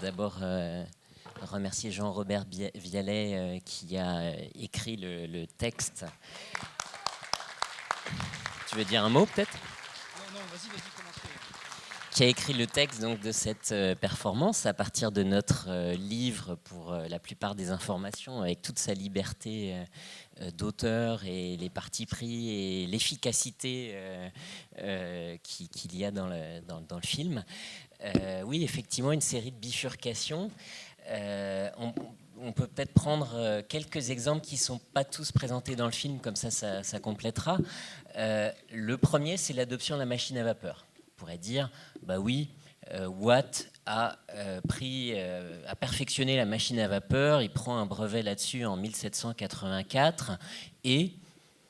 d'abord remercier Jean-Robert Vialet qui a écrit le texte. Tu veux dire un mot peut-être ? Non, vas-y, commence. Qui a écrit le texte donc, de cette performance à partir de notre livre pour la plupart des informations, avec toute sa liberté d'auteur et les partis pris et l'efficacité qu'il y a dans le film. Oui, effectivement, une série de bifurcations. On peut peut-être prendre quelques exemples qui ne sont pas tous présentés dans le film, comme ça complétera. Le premier, c'est l'adoption de la machine à vapeur. On pourrait dire, bah oui, Watt a perfectionné la machine à vapeur, il prend un brevet là-dessus en 1784, et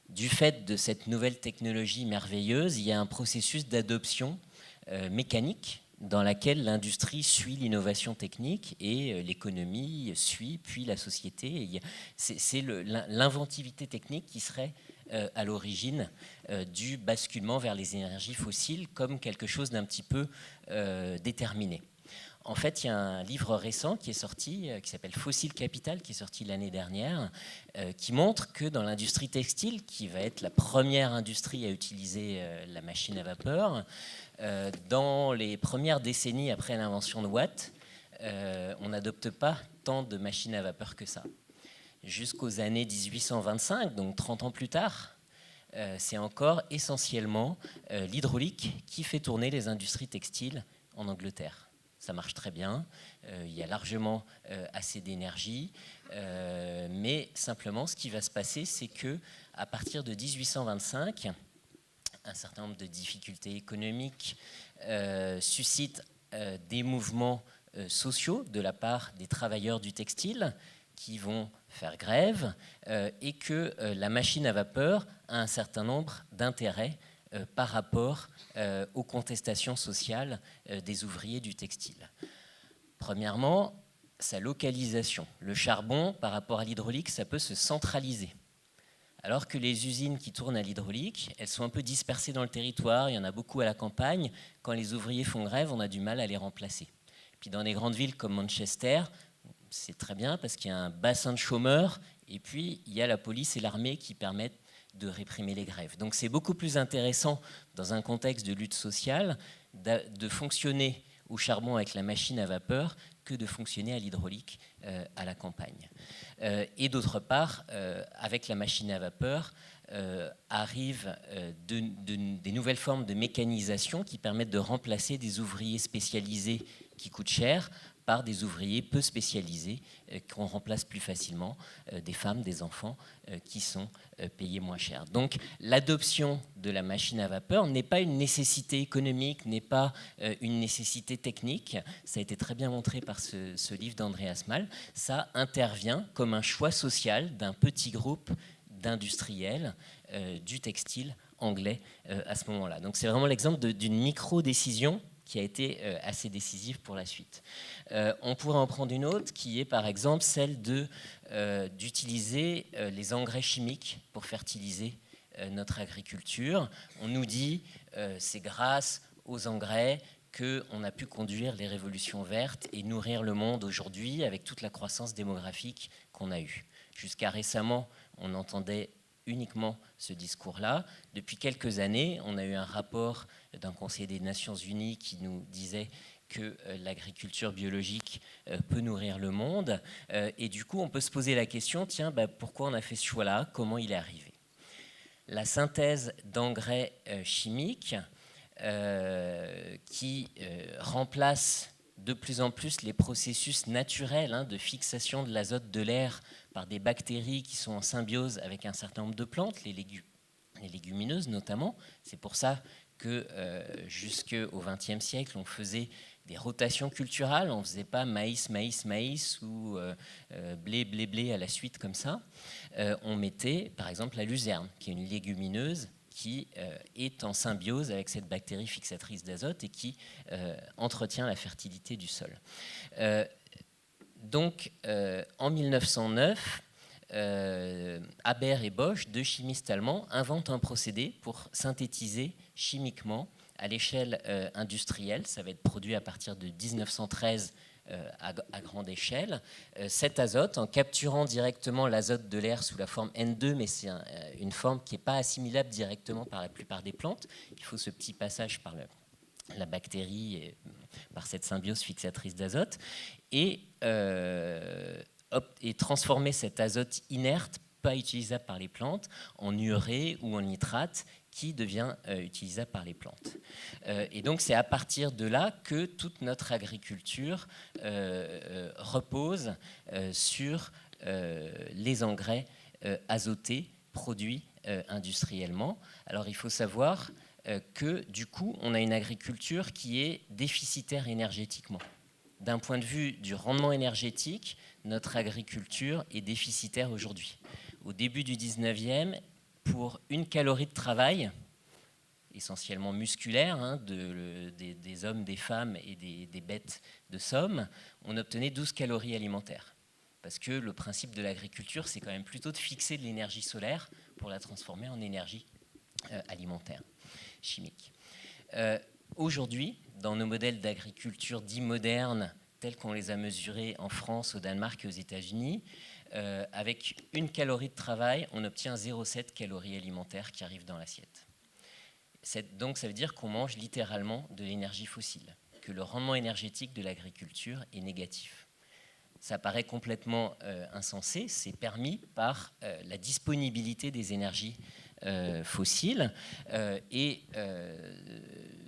du fait de cette nouvelle technologie merveilleuse, il y a un processus d'adoption mécanique dans laquelle l'industrie suit l'innovation technique et l'économie suit, puis la société. C'est l'inventivité technique qui serait à l'origine du basculement vers les énergies fossiles comme quelque chose d'un petit peu déterminé. En fait, il y a un livre récent qui est sorti, qui s'appelle Fossil Capital, qui est sorti l'année dernière, qui montre que dans l'industrie textile, qui va être la première industrie à utiliser la machine à vapeur, dans les premières décennies après l'invention de Watt, on n'adopte pas tant de machines à vapeur que ça. Jusqu'aux années 1825, donc 30 ans plus tard, c'est encore essentiellement l'hydraulique qui fait tourner les industries textiles en Angleterre. Ça marche très bien, il y a largement assez d'énergie, mais simplement ce qui va se passer, c'est qu'à partir de 1825, un certain nombre de difficultés économiques suscitent des mouvements sociaux de la part des travailleurs du textile qui vont faire grève et que la machine à vapeur a un certain nombre d'intérêts par rapport aux contestations sociales des ouvriers du textile. Premièrement, sa localisation. Le charbon, par rapport à l'hydraulique, ça peut se centraliser. Alors que les usines qui tournent à l'hydraulique, elles sont un peu dispersées dans le territoire, il y en a beaucoup à la campagne. Quand les ouvriers font grève, on a du mal à les remplacer. Puis dans des grandes villes comme Manchester, c'est très bien parce qu'il y a un bassin de chômeurs et puis il y a la police et l'armée qui permettent de réprimer les grèves. Donc c'est beaucoup plus intéressant dans un contexte de lutte sociale de fonctionner au charbon avec la machine à vapeur que de fonctionner à l'hydraulique à la campagne. Et d'autre part, avec la machine à vapeur, arrivent des nouvelles formes de mécanisation qui permettent de remplacer des ouvriers spécialisés qui coûtent cher par des ouvriers peu spécialisés qu'on remplace plus facilement, des femmes, des enfants qui sont payés moins cher. Donc l'adoption de la machine à vapeur n'est pas une nécessité économique, n'est pas une nécessité technique. Ça a été très bien montré par ce livre d'Andreas Malm. Ça intervient comme un choix social d'un petit groupe d'industriels du textile anglais à ce moment-là. Donc c'est vraiment l'exemple d'une micro-décision qui a été assez décisive pour la suite. On pourrait en prendre une autre qui est par exemple celle d'utiliser les engrais chimiques pour fertiliser notre agriculture. On nous dit c'est grâce aux engrais qu'on a pu conduire les révolutions vertes et nourrir le monde aujourd'hui avec toute la croissance démographique qu'on a eue. Jusqu'à récemment, on entendait uniquement ce discours-là. Depuis quelques années, on a eu un rapport d'un Conseil des Nations Unies qui nous disait que l'agriculture biologique peut nourrir le monde. Et du coup, on peut se poser la question, tiens, pourquoi on a fait ce choix-là ? Comment il est arrivé ? La synthèse d'engrais chimiques qui remplace de plus en plus les processus naturels de fixation de l'azote de l'air par des bactéries qui sont en symbiose avec un certain nombre de plantes, les légumineuses notamment. C'est pour ça que jusqu'au XXe siècle, on faisait des rotations culturales, on ne faisait pas maïs, maïs, maïs ou blé, blé, blé à la suite comme ça. On mettait par exemple la luzerne, qui est une légumineuse qui est en symbiose avec cette bactérie fixatrice d'azote et qui entretient la fertilité du sol. Donc, en 1909, Haber et Bosch, deux chimistes allemands, inventent un procédé pour synthétiser chimiquement à l'échelle industrielle. Ça va être produit à partir de 1913 à grande échelle. Cet azote, en capturant directement l'azote de l'air sous la forme N2, mais c'est une forme qui n'est pas assimilable directement par la plupart des plantes, il faut ce petit passage par la bactérie et par cette symbiose fixatrice d'azote, et transformer cet azote inerte, pas utilisable par les plantes, en urée ou en nitrate, qui devient utilisable par les plantes. Et donc c'est à partir de là que toute notre agriculture repose sur les engrais azotés produits industriellement. Alors il faut savoir que du coup on a une agriculture qui est déficitaire énergétiquement. D'un point de vue du rendement énergétique, notre agriculture est déficitaire aujourd'hui. Au début du 19e, pour 1 calorie de travail, essentiellement musculaire, hein, des hommes, des femmes et des bêtes de somme, on obtenait 12 calories alimentaires. Parce que le principe de l'agriculture, c'est quand même plutôt de fixer de l'énergie solaire pour la transformer en énergie alimentaire, chimique. Aujourd'hui, dans nos modèles d'agriculture dits modernes, tels qu'on les a mesurés en France, au Danemark et aux États-Unis, avec 1 calorie de travail, on obtient 0,7 calories alimentaires qui arrivent dans l'assiette. Donc ça veut dire qu'on mange littéralement de l'énergie fossile, que le rendement énergétique de l'agriculture est négatif. Ça paraît complètement insensé, c'est permis par la disponibilité des énergies fossiles, et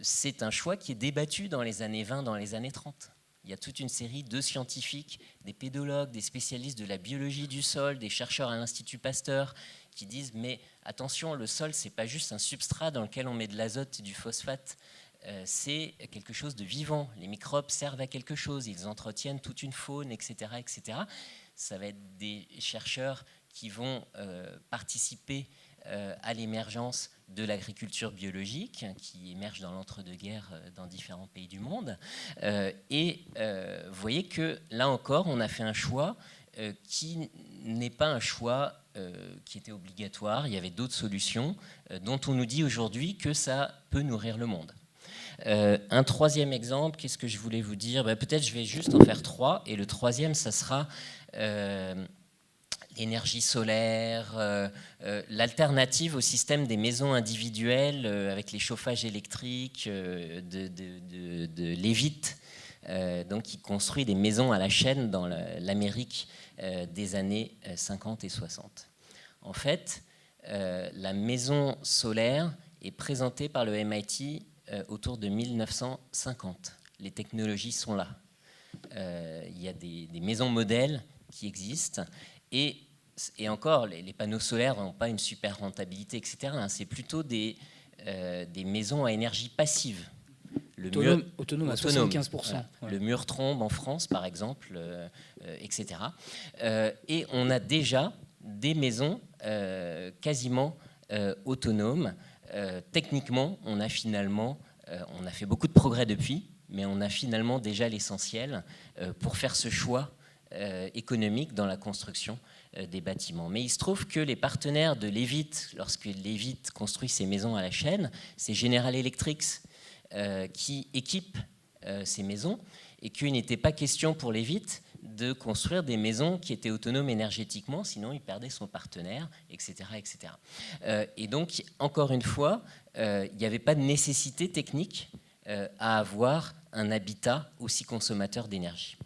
c'est un choix qui est débattu dans les années 20, dans les années 30. Il y a toute une série de scientifiques, des pédologues, des spécialistes de la biologie du sol, des chercheurs à l'Institut Pasteur qui disent « mais attention, le sol, ce n'est pas juste un substrat dans lequel on met de l'azote et du phosphate, c'est quelque chose de vivant. Les microbes servent à quelque chose, ils entretiennent toute une faune, etc. etc. » Ça va être des chercheurs qui vont participer à l'émergence de l'agriculture biologique qui émerge dans l'entre-deux-guerres dans différents pays du monde. Vous voyez que là encore, on a fait un choix qui n'est pas un choix qui était obligatoire. Il y avait d'autres solutions dont on nous dit aujourd'hui que ça peut nourrir le monde. Un troisième exemple, qu'est-ce que je voulais vous dire ? Peut-être je vais juste en faire 3. Et le troisième, ça sera l'énergie solaire, l'alternative au système des maisons individuelles avec les chauffages électriques de Levitt, donc qui construit des maisons à la chaîne dans l'Amérique des années 50 et 60. En fait, la maison solaire est présentée par le MIT autour de 1950. Les technologies sont là. Il y a des maisons modèles qui existent. Et encore, les panneaux solaires n'ont pas une super rentabilité, etc. C'est plutôt des maisons à énergie passive. Autonome à 75%. Voilà. Ouais. Le mur trombe en France, par exemple, etc. Et on a déjà des maisons quasiment autonomes. Techniquement, on a fait beaucoup de progrès depuis, mais on a finalement déjà l'essentiel pour faire ce choix économique dans la construction des bâtiments. Mais il se trouve que les partenaires de Levitt, lorsque Levitt construit ses maisons à la chaîne, c'est General Electric qui équipe ces maisons, et qu'il n'était pas question pour Levitt de construire des maisons qui étaient autonomes énergétiquement, sinon il perdait son partenaire, etc. etc. Et donc, encore une fois, il n'y avait pas de nécessité technique à avoir un habitat aussi consommateur d'énergie.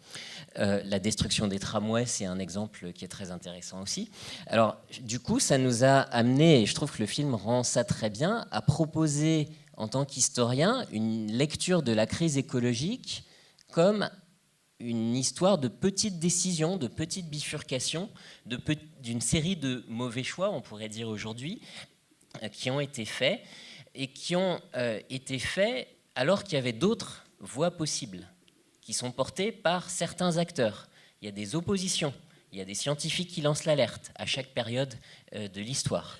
La destruction des tramways, c'est un exemple qui est très intéressant aussi. Alors, du coup, ça nous a amené, et je trouve que le film rend ça très bien, à proposer, en tant qu'historien, une lecture de la crise écologique comme une histoire de petites décisions, de petites bifurcations, d'une série de mauvais choix, on pourrait dire aujourd'hui, qui ont été faits, et qui ont été faits alors qu'il y avait d'autres voies possibles, qui sont portées par certains acteurs. Il y a des oppositions, il y a des scientifiques qui lancent l'alerte à chaque période de l'histoire.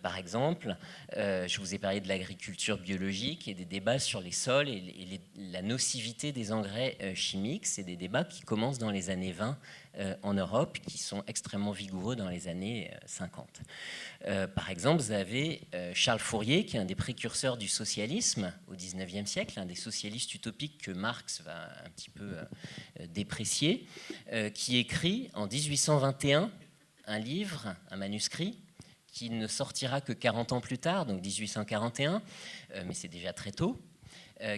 Par exemple, je vous ai parlé de l'agriculture biologique et des débats sur les sols et la nocivité des engrais chimiques. C'est des débats qui commencent dans les années 20 en Europe, qui sont extrêmement vigoureux dans les années 50. Par exemple, vous avez Charles Fourier, qui est un des précurseurs du socialisme au XIXe siècle, un des socialistes utopiques que Marx va un petit peu déprécier, qui écrit en 1821 un livre, un manuscrit, qui ne sortira que 40 ans plus tard, donc 1841, mais c'est déjà très tôt,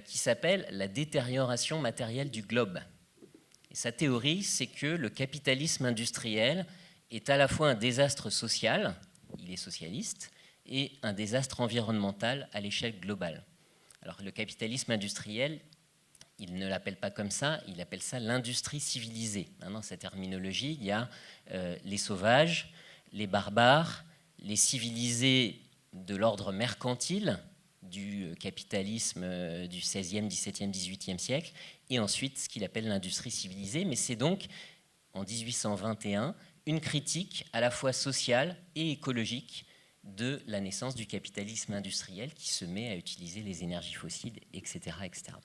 qui s'appelle « La détérioration matérielle du globe ». Et sa théorie, c'est que le capitalisme industriel est à la fois un désastre social, il est socialiste, et un désastre environnemental à l'échelle globale. Alors le capitalisme industriel, il ne l'appelle pas comme ça, il appelle ça l'industrie civilisée. Dans cette terminologie, il y a les sauvages, les barbares, les civilisés de l'ordre mercantile du capitalisme du XVIe, XVIIe, XVIIIe siècle, et ensuite ce qu'il appelle l'industrie civilisée. Mais c'est donc, en 1821, une critique à la fois sociale et écologique de la naissance du capitalisme industriel qui se met à utiliser les énergies fossiles, etc. etc.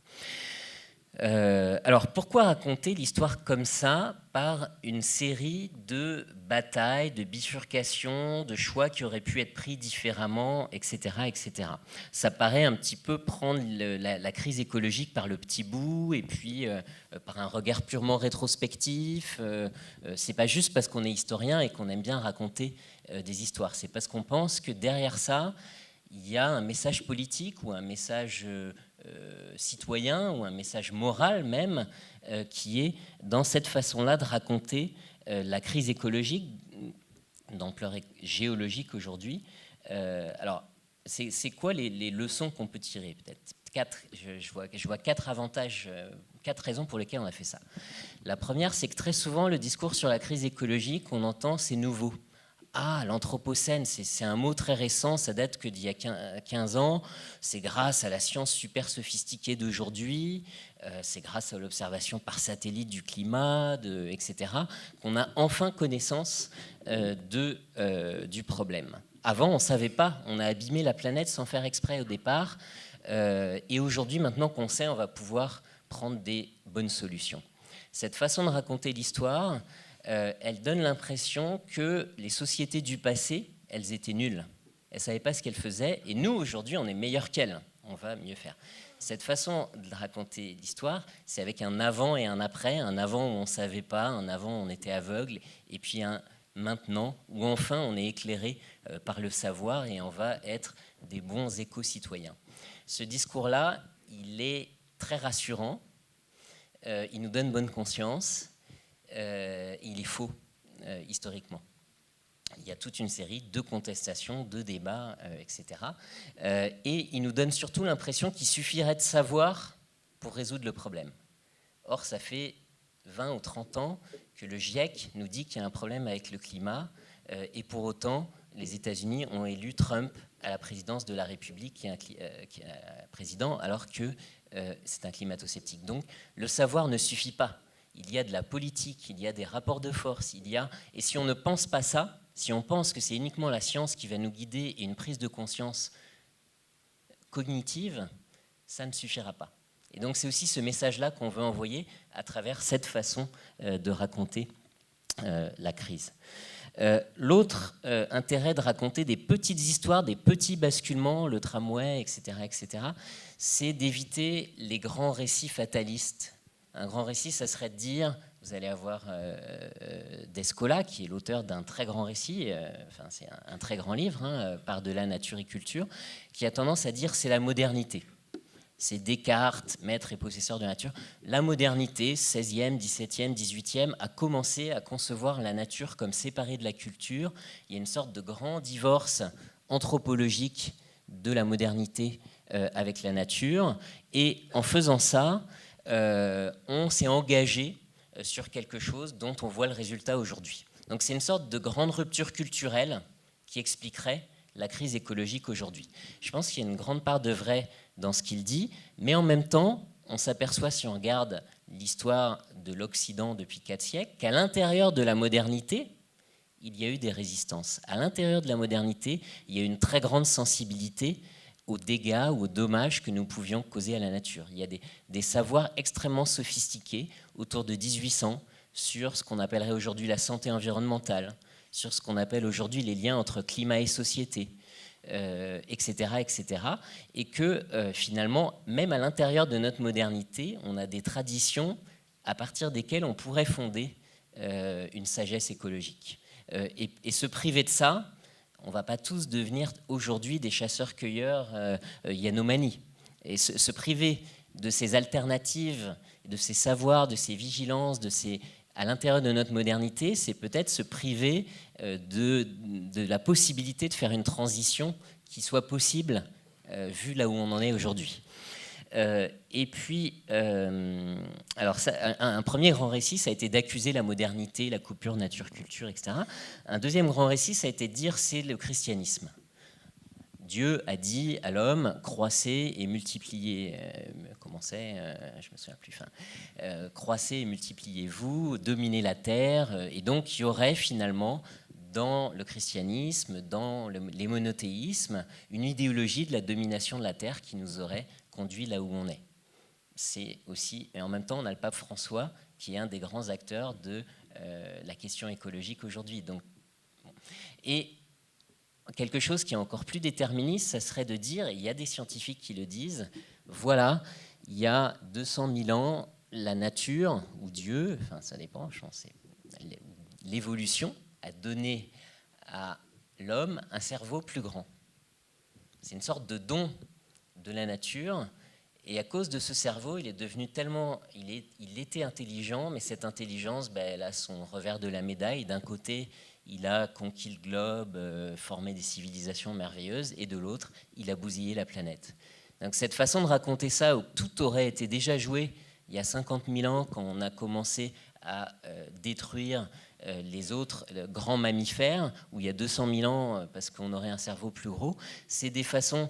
Alors pourquoi raconter l'histoire comme ça, par une série de batailles, de bifurcations, de choix qui auraient pu être pris différemment, etc. etc. Ça paraît un petit peu prendre la crise écologique par le petit bout et puis par un regard purement rétrospectif. C'est pas juste parce qu'on est historien et qu'on aime bien raconter des histoires, c'est parce qu'on pense que derrière ça, il y a un message politique ou un message citoyen ou un message moral même qui est dans cette façon-là de raconter la crise écologique d'ampleur géologique aujourd'hui. Alors, c'est quoi les leçons qu'on peut tirer? Peut-être je vois quatre avantages, quatre raisons pour lesquelles on a fait ça. La première, c'est que très souvent, le discours sur la crise écologique, on entend, c'est nouveau. Ah, l'anthropocène, c'est un mot très récent, ça date que d'il y a 15 ans, c'est grâce à la science super sophistiquée d'aujourd'hui, c'est grâce à l'observation par satellite du climat, etc., qu'on a enfin connaissance du problème. Avant, on ne savait pas, on a abîmé la planète sans faire exprès au départ, et aujourd'hui, maintenant qu'on sait, on va pouvoir prendre des bonnes solutions. Cette façon de raconter l'histoire, elle donne l'impression que les sociétés du passé, elles étaient nulles. Elles ne savaient pas ce qu'elles faisaient. Et nous, aujourd'hui, on est meilleurs qu'elles. On va mieux faire. Cette façon de raconter l'histoire, c'est avec un avant et un après. Un avant où on ne savait pas, un avant où on était aveugle, et puis un maintenant où enfin on est éclairé par le savoir et on va être des bons éco-citoyens. Ce discours-là, il est très rassurant. Il nous donne bonne conscience. Il est faux historiquement. Il y a toute une série de contestations, de débats, etc. Et il nous donne surtout l'impression qu'il suffirait de savoir pour résoudre le problème. Or, ça fait 20 ou 30 ans que le GIEC nous dit qu'il y a un problème avec le climat, et pour autant, les États-Unis ont élu Trump à la présidence de la République, qui est un président, alors que c'est un climato-sceptique. Donc, le savoir ne suffit pas. Il y a de la politique, il y a des rapports de force, et si on ne pense pas ça, si on pense que c'est uniquement la science qui va nous guider et une prise de conscience cognitive, ça ne suffira pas. Et donc c'est aussi ce message-là qu'on veut envoyer à travers cette façon de raconter la crise. L'autre intérêt de raconter des petites histoires, des petits basculements, le tramway, etc., c'est d'éviter les grands récits fatalistes. Un grand récit, ça serait de dire, vous allez avoir Descola, qui est l'auteur d'un très grand récit, c'est un très grand livre, Par-delà nature et culture, qui a tendance à dire c'est la modernité. C'est Descartes, maître et possesseur de la nature. La modernité, 16e, 17e, 18e, a commencé à concevoir la nature comme séparée de la culture. Il y a une sorte de grand divorce anthropologique de la modernité avec la nature. Et en faisant ça, on s'est engagé sur quelque chose dont on voit le résultat aujourd'hui. Donc c'est une sorte de grande rupture culturelle qui expliquerait la crise écologique aujourd'hui. Je pense qu'il y a une grande part de vrai dans ce qu'il dit, mais en même temps, on s'aperçoit, si on regarde l'histoire de l'Occident depuis 4 siècles, qu'à l'intérieur de la modernité, il y a eu des résistances. À l'intérieur de la modernité, il y a une très grande sensibilité aux dégâts ou aux dommages que nous pouvions causer à la nature. Il y a des savoirs extrêmement sophistiqués autour de 1800 sur ce qu'on appellerait aujourd'hui la santé environnementale, sur ce qu'on appelle aujourd'hui les liens entre climat et société, etc., etc. Et que finalement, même à l'intérieur de notre modernité, on a des traditions à partir desquelles on pourrait fonder une sagesse écologique. Et se priver de ça, on ne va pas tous devenir aujourd'hui des chasseurs-cueilleurs Yanomami. Et se priver de ces alternatives, de ces savoirs, de ces vigilances, à l'intérieur de notre modernité, c'est peut-être se priver de la possibilité de faire une transition qui soit possible, vu là où on en est aujourd'hui. Et puis, alors un premier grand récit, ça a été d'accuser la modernité, la coupure nature-culture, etc. Un deuxième grand récit, ça a été de dire c'est le christianisme. Dieu a dit à l'homme, croissez et multipliez. Comment c'est je me souviens plus. Croissez et multipliez-vous, dominez la terre. Et donc, il y aurait finalement, dans le christianisme, dans les monothéismes, une idéologie de la domination de la terre qui nous aurait conduit là où on est. C'est aussi, et en même temps, on a le pape François, qui est un des grands acteurs de la question écologique aujourd'hui. Donc, et quelque chose qui est encore plus déterministe, ça serait de dire, et il y a des scientifiques qui le disent, voilà, il y a 200 000 ans, la nature, ou Dieu, enfin ça dépend, je pense, l'évolution a donné à l'homme un cerveau plus grand. C'est une sorte de don de la nature, et à cause de ce cerveau, il est devenu tellement... Il était intelligent, mais cette intelligence, elle a son revers de la médaille. D'un côté, il a conquis le globe, formé des civilisations merveilleuses, et de l'autre, il a bousillé la planète. Donc cette façon de raconter ça, où tout aurait été déjà joué il y a 50 000 ans, quand on a commencé à détruire les autres grands mammifères, où il y a 200 000 ans, parce qu'on aurait un cerveau plus gros, c'est des façons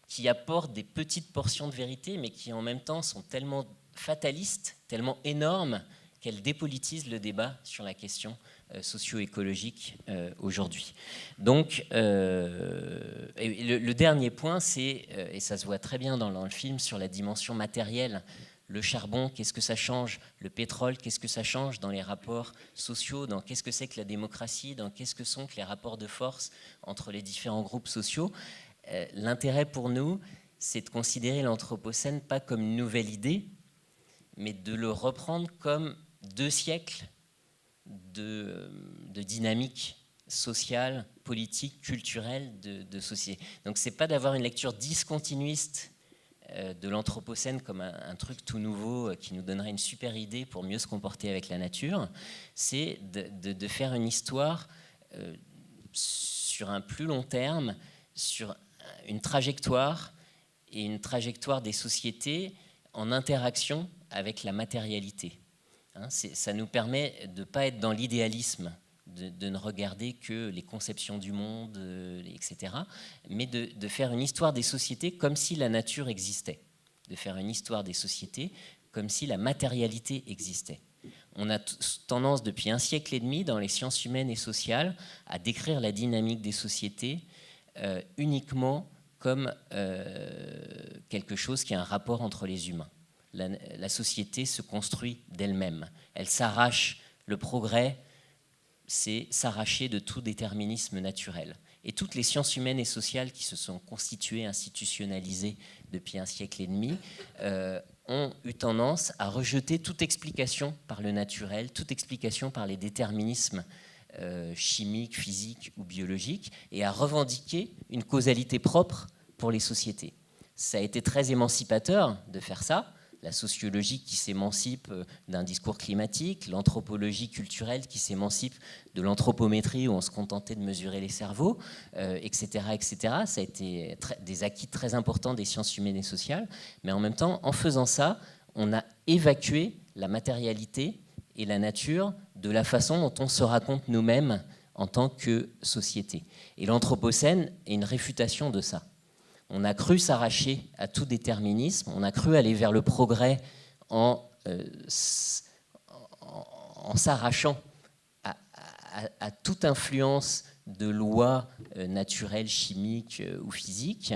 qui apportent des petites portions de vérité, mais qui en même temps sont tellement fatalistes, tellement énormes, qu'elles dépolitisent le débat sur la question socio-écologique aujourd'hui. Donc, le dernier point, c'est, et ça se voit très bien dans le film, sur la dimension matérielle. Le charbon, qu'est-ce que ça change? Le pétrole, qu'est-ce que ça change dans les rapports sociaux? Dans qu'est-ce que c'est que la démocratie? Dans qu'est-ce que sont que les rapports de force entre les différents groupes sociaux? L'intérêt pour nous, c'est de considérer l'Anthropocène pas comme une nouvelle idée, mais de le reprendre comme 2 siècles de dynamique sociale, politique, culturelle de société. Donc c'est pas d'avoir une lecture discontinuiste de l'Anthropocène comme un truc tout nouveau qui nous donnerait une super idée pour mieux se comporter avec la nature, c'est de faire une histoire sur un plus long terme, sur une trajectoire, et une trajectoire des sociétés en interaction avec la matérialité. Ça nous permet de ne pas être dans l'idéalisme, de ne regarder que les conceptions du monde, etc., mais de faire une histoire des sociétés comme si la nature existait, de faire une histoire des sociétés comme si la matérialité existait. On a tendance depuis 1 siècle et demi dans les sciences humaines et sociales à décrire la dynamique des sociétés uniquement comme quelque chose qui a un rapport entre les humains. La société se construit d'elle-même. Elle s'arrache. Le progrès, c'est s'arracher de tout déterminisme naturel. Et toutes les sciences humaines et sociales qui se sont constituées, institutionnalisées depuis 1 siècle et demi, ont eu tendance à rejeter toute explication par le naturel, toute explication par les déterminismes chimiques, physiques ou biologiques, et à revendiquer une causalité propre pour les sociétés. Ça a été très émancipateur de faire ça. La sociologie qui s'émancipe d'un discours climatique, l'anthropologie culturelle qui s'émancipe de l'anthropométrie où on se contentait de mesurer les cerveaux, etc., etc. Ça a été des acquis très importants des sciences humaines et sociales. Mais en même temps, en faisant ça, on a évacué la matérialité et la nature de la façon dont on se raconte nous-mêmes en tant que société. Et l'Anthropocène est une réfutation de ça. On a cru s'arracher à tout déterminisme, on a cru aller vers le progrès en s'arrachant à à toute influence de lois naturelles, chimiques ou physiques.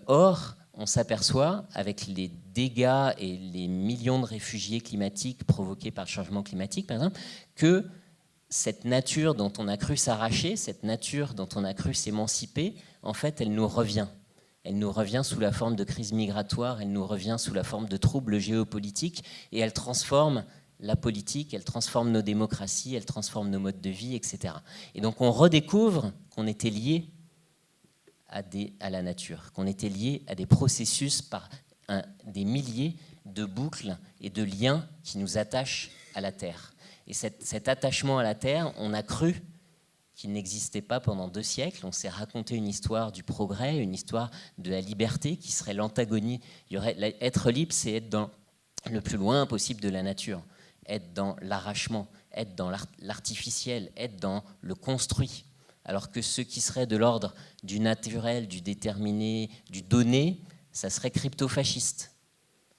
Or, on s'aperçoit, avec les dégâts et les millions de réfugiés climatiques provoqués par le changement climatique, par exemple, que cette nature dont on a cru s'arracher, cette nature dont on a cru s'émanciper, en fait, elle nous revient. Elle nous revient sous la forme de crise migratoire, elle nous revient sous la forme de troubles géopolitiques, et elle transforme la politique, elle transforme nos démocraties, elle transforme nos modes de vie, etc. Et donc on redécouvre qu'on était lié à la nature, qu'on était lié à des processus par des milliers de boucles et de liens qui nous attachent à la Terre. Et cet attachement à la Terre, on a cru qu'il n'existait pas pendant 2 siècles. On s'est raconté une histoire du progrès, une histoire de la liberté qui serait l'antagonie. Être libre, c'est être dans le plus loin possible de la nature, être dans l'arrachement, être dans l'artificiel, être dans le construit. Alors que ce qui serait de l'ordre du naturel, du déterminé, du donné, ça serait crypto-fasciste.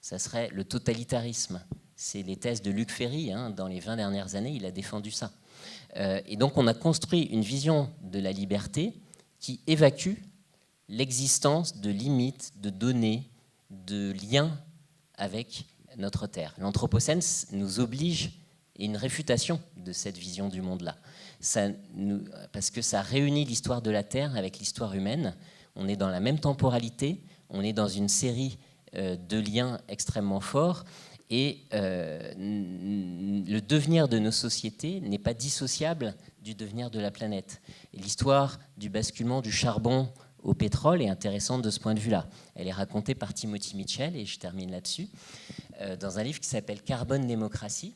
Ça serait le totalitarisme. C'est les thèses de Luc Ferry, dans les 20 dernières années, il a défendu ça. Et donc on a construit une vision de la liberté qui évacue l'existence de limites, de données, de liens avec notre Terre. L'Anthropocène nous oblige à une réfutation de cette vision du monde-là. Parce que ça réunit l'histoire de la Terre avec l'histoire humaine. On est dans la même temporalité, on est dans une série de liens extrêmement forts. Et le devenir de nos sociétés n'est pas dissociable du devenir de la planète. Et l'histoire du basculement du charbon au pétrole est intéressante de ce point de vue-là. Elle est racontée par Timothy Mitchell, et je termine là-dessus, dans un livre qui s'appelle « Carbone Démocratie ».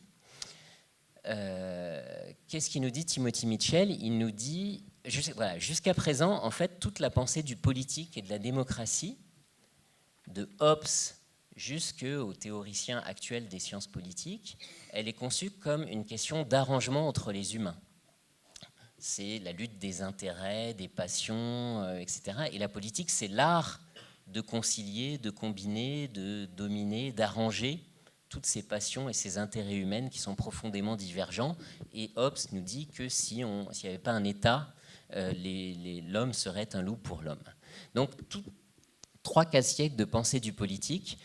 Qu'est-ce qu'il nous dit, Timothy Mitchell? Il nous dit, jusqu'à présent, en fait, toute la pensée du politique et de la démocratie, de Hobbes jusqu'aux théoriciens actuels des sciences politiques, elle est conçue comme une question d'arrangement entre les humains. C'est la lutte des intérêts, des passions, etc. Et la politique, c'est l'art de concilier, de combiner, de dominer, d'arranger toutes ces passions et ces intérêts humains qui sont profondément divergents. Et Hobbes nous dit que s'il n'y avait pas un État, l'homme serait un loup pour l'homme. Donc, 3-4 siècles de pensée du politique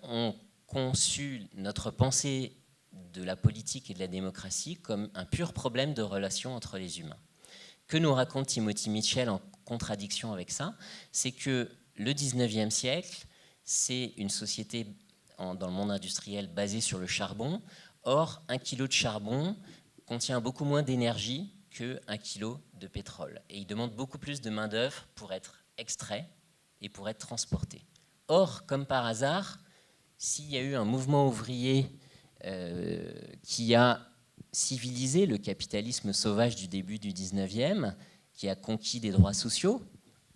ont conçu notre pensée de la politique et de la démocratie comme un pur problème de relation entre les humains. Que nous raconte Timothy Mitchell en contradiction avec ça? C'est que le 19e siècle, c'est une société dans le monde industriel basée sur le charbon. Or, 1 kilo de charbon contient beaucoup moins d'énergie que 1 kilo de pétrole. Et il demande beaucoup plus de main-d'œuvre pour être extrait et pour être transporté. Or, comme par hasard, s'il y a eu un mouvement ouvrier qui a civilisé le capitalisme sauvage du début du 19e, qui a conquis des droits sociaux,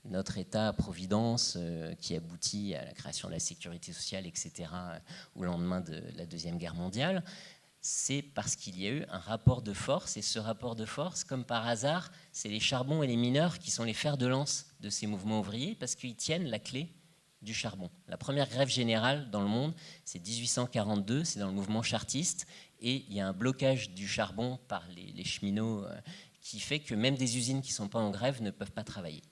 notre État-providence qui aboutit à la création de la sécurité sociale, etc., au lendemain de la Deuxième Guerre mondiale, c'est parce qu'il y a eu un rapport de force, et ce rapport de force, comme par hasard, c'est les charbons et les mineurs qui sont les fers de lance de ces mouvements ouvriers, parce qu'ils tiennent la clé du charbon. La première grève générale dans le monde, c'est 1842, c'est dans le mouvement chartiste, et il y a un blocage du charbon par les cheminots qui fait que même des usines qui ne sont pas en grève ne peuvent pas travailler.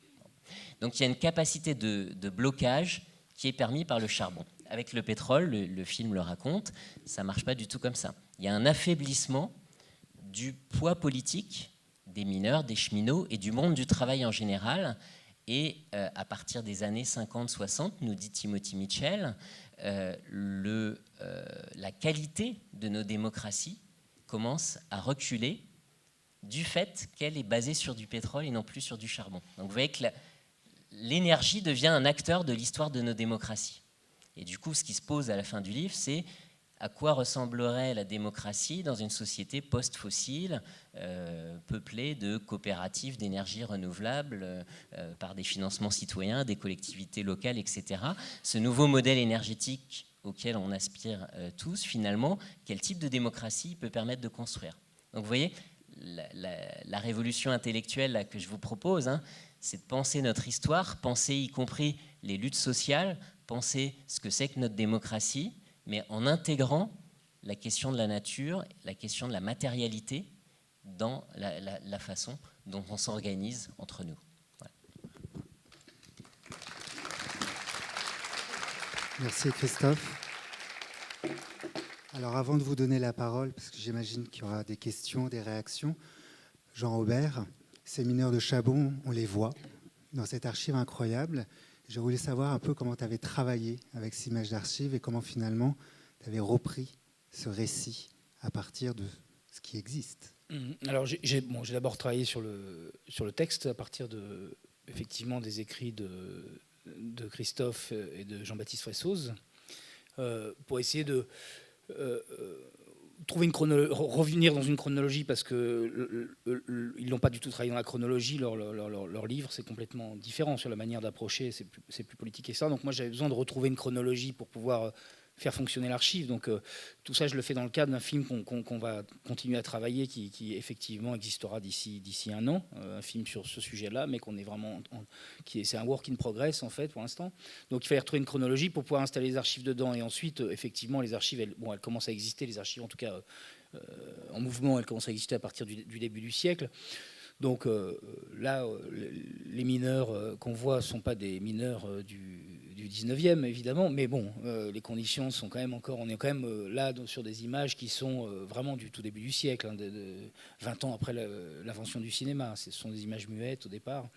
Donc il y a une capacité de blocage qui est permise par le charbon. Avec le pétrole, le film le raconte, ça ne marche pas du tout comme ça. Il y a un affaiblissement du poids politique des mineurs, des cheminots et du monde du travail en général. Et à partir des années 50-60, nous dit Timothy Mitchell, la qualité de nos démocraties commence à reculer du fait qu'elle est basée sur du pétrole et non plus sur du charbon. Donc vous voyez que l'énergie devient un acteur de l'histoire de nos démocraties. Et du coup, ce qui se pose à la fin du livre, c'est à quoi ressemblerait la démocratie dans une société post-fossile, peuplée de coopératives d'énergie renouvelable par des financements citoyens, des collectivités locales, etc. Ce nouveau modèle énergétique auquel on aspire tous, finalement, quel type de démocratie peut permettre de construire? Donc vous voyez, la révolution intellectuelle là, que je vous propose, c'est de penser notre histoire, penser y compris les luttes sociales, penser ce que c'est que notre démocratie, mais en intégrant la question de la nature, la question de la matérialité, dans la façon dont on s'organise entre nous. Voilà. Merci Christophe. Alors avant de vous donner la parole, parce que j'imagine qu'il y aura des questions, des réactions, Jean-Robert, ces mineurs de Chabon, on les voit dans cette archive incroyable. Je voulais savoir un peu comment tu avais travaillé avec ces images d'archives et comment finalement tu avais repris ce récit à partir de ce qui existe. Alors j'ai d'abord travaillé sur le texte à partir effectivement des écrits de Christophe et de Jean-Baptiste Fressoz pour essayer de revenir dans une chronologie, parce que ils n'ont pas du tout travaillé dans la chronologie. Leur livre, c'est complètement différent sur la manière d'approcher. C'est plus politique et ça. Donc moi, j'avais besoin de retrouver une chronologie pour pouvoir faire fonctionner l'archive. Donc tout ça, je le fais dans le cadre d'un film qu'on va continuer à travailler, qui effectivement existera d'ici un an, un film sur ce sujet-là, mais qu'on est vraiment c'est un work in progress en fait pour l'instant. Donc il fallait retrouver une chronologie pour pouvoir installer les archives dedans, et ensuite effectivement les archives, elles commencent à exister, les archives en tout cas en mouvement, elles commencent à exister à partir du début du siècle. Donc là, les mineurs qu'on voit ne sont pas des mineurs du 19e, évidemment, mais bon, les conditions sont quand même on est quand même là sur des images qui sont vraiment du tout début du siècle, 20 ans après l'invention du cinéma. Ce sont des images muettes au départ.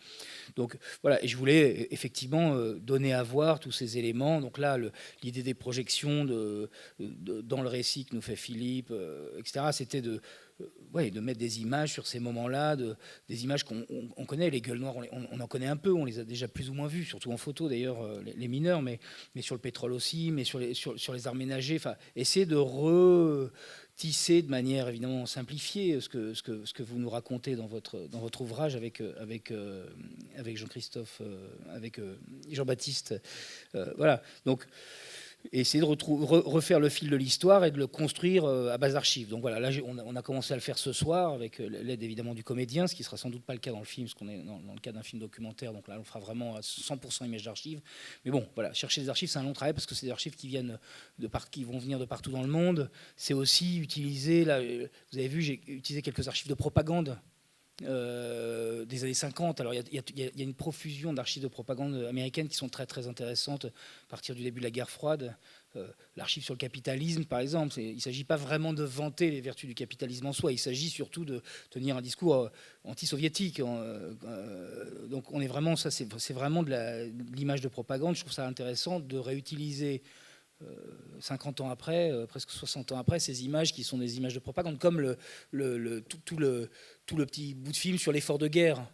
Donc voilà, et je voulais effectivement donner à voir tous ces éléments. Donc là, l'idée des projections dans le récit que nous fait Philippe, etc., c'était de mettre des images sur ces moments-là, des images qu'on connaît. Les gueules noires, on en connaît un peu, on les a déjà plus ou moins vues, surtout en photo d'ailleurs, les mineurs, mais sur le pétrole aussi, mais sur les arts ménagers. Enfin, essayer de retisser de manière évidemment simplifiée ce que vous nous racontez dans votre ouvrage avec Jean-Christophe, avec Jean-Baptiste. Voilà, donc essayer de refaire le fil de l'histoire et de le construire à base d'archives. Donc voilà, là on a commencé à le faire ce soir avec l'aide évidemment du comédien, ce qui sera sans doute pas le cas dans le film, parce qu'on est dans le cadre d'un film documentaire, donc là on fera vraiment à 100% images d'archives. Mais bon, voilà, chercher des archives, c'est un long travail, parce que c'est des archives qui vont venir de partout dans le monde. C'est aussi utiliser, là, vous avez vu, j'ai utilisé quelques archives de propagande des années 50. Alors il y a une profusion d'archives de propagande américaines qui sont très très intéressantes à partir du début de la guerre froide. L'archive sur le capitalisme, par exemple, il ne s'agit pas vraiment de vanter les vertus du capitalisme en soi, il s'agit surtout de tenir un discours anti-soviétique. Donc on est vraiment, ça c'est vraiment de l'image de propagande. Je trouve ça intéressant de réutiliser 50 ans après, presque 60 ans après, ces images qui sont des images de propagande, comme tout le petit bout de film sur l'effort de guerre,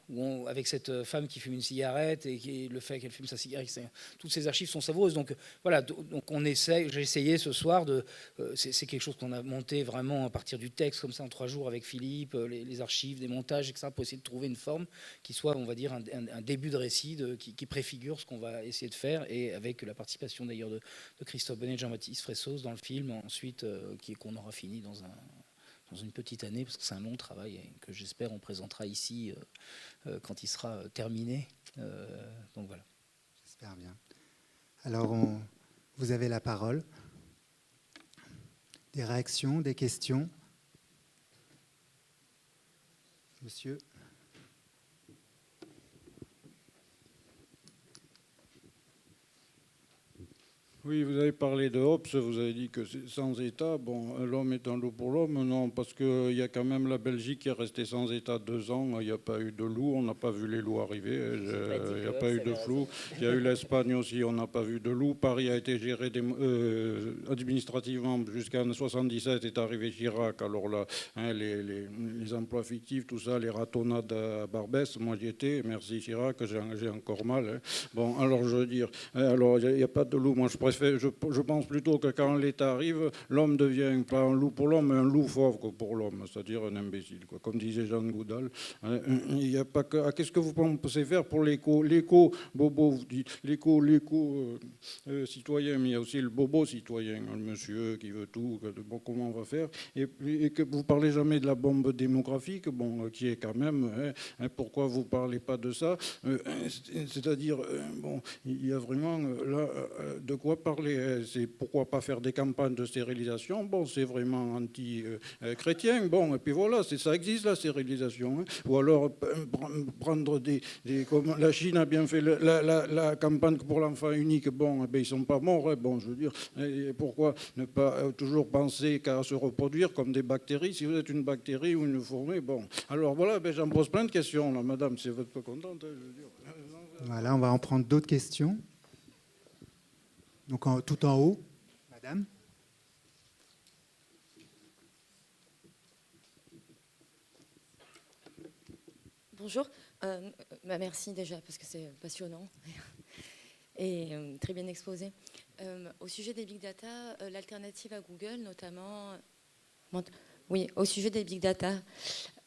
avec cette femme qui fume une cigarette et le fait qu'elle fume sa cigarette. Toutes ces archives sont savoureuses. Donc voilà, donc j'ai essayé ce soir c'est quelque chose qu'on a monté vraiment à partir du texte, comme ça en 3 jours avec Philippe, les archives, des montages, etc., pour essayer de trouver une forme qui soit, on va dire, un début de récit qui préfigure ce qu'on va essayer de faire, et avec la participation d'ailleurs de Christophe Bonnet et Jean-Baptiste Fressoz dans le film, ensuite qu'on aura fini dans une petite année, parce que c'est un long travail et que j'espère on présentera ici quand il sera terminé. Donc voilà. J'espère bien. Alors, vous avez la parole. Des réactions, des questions? Monsieur? Oui, vous avez parlé de Hobbes, vous avez dit que c'est sans État. Bon, l'homme est un loup pour l'homme, non, parce qu'il y a quand même la Belgique qui est restée sans État 2 ans. Il n'y a pas eu de loup, on n'a pas vu les loups arriver. Il n'y a pas eu de flou. Il y a eu l'Espagne aussi, on n'a pas vu de loup. Paris a été géré administrativement jusqu'en 1977, est arrivé Chirac. Alors là, les emplois fictifs, tout ça, les ratonnades à Barbès, moi j'y étais, merci Chirac, j'ai encore mal. Bon, alors je veux dire, alors il n'y a pas de loup, moi je pense plutôt que quand l'État arrive, l'homme devient pas un loup pour l'homme, mais un loup fauve pour l'homme, c'est-à-dire un imbécile, quoi. Comme disait Jean Goudal. Il n'y a pas que. Qu'est-ce que vous pensez faire pour l'éco, bobo, vous dites l'éco citoyen, mais il y a aussi le bobo citoyen, le monsieur qui veut tout, bon, comment on va faire, et que vous parlez jamais de la bombe démographique, bon, qui est quand même, pourquoi vous parlez pas de ça, c'est-à-dire, bon, il y a vraiment là de quoi parler, c'est pourquoi pas faire des campagnes de stérilisation. Bon, c'est vraiment anti-chrétien. Bon, et puis voilà, ça existe la stérilisation. Hein. Ou alors prendre comme la Chine a bien fait la campagne pour l'enfant unique. Bon, eh bien, ils sont pas morts. Hein. Bon, je veux dire, et pourquoi ne pas toujours penser qu'à se reproduire comme des bactéries? Si vous êtes une bactérie ou une fourmi, bon. Alors voilà, ben, j'en pose plein de questions, là, madame, si vous êtes pas contente. Hein, je veux dire. Voilà, on va en prendre d'autres questions. Donc tout en haut, madame. Bonjour. Merci déjà parce que c'est passionnant et très bien exposé. Au sujet des big data, l'alternative à Google, notamment... Oui, au sujet des big data,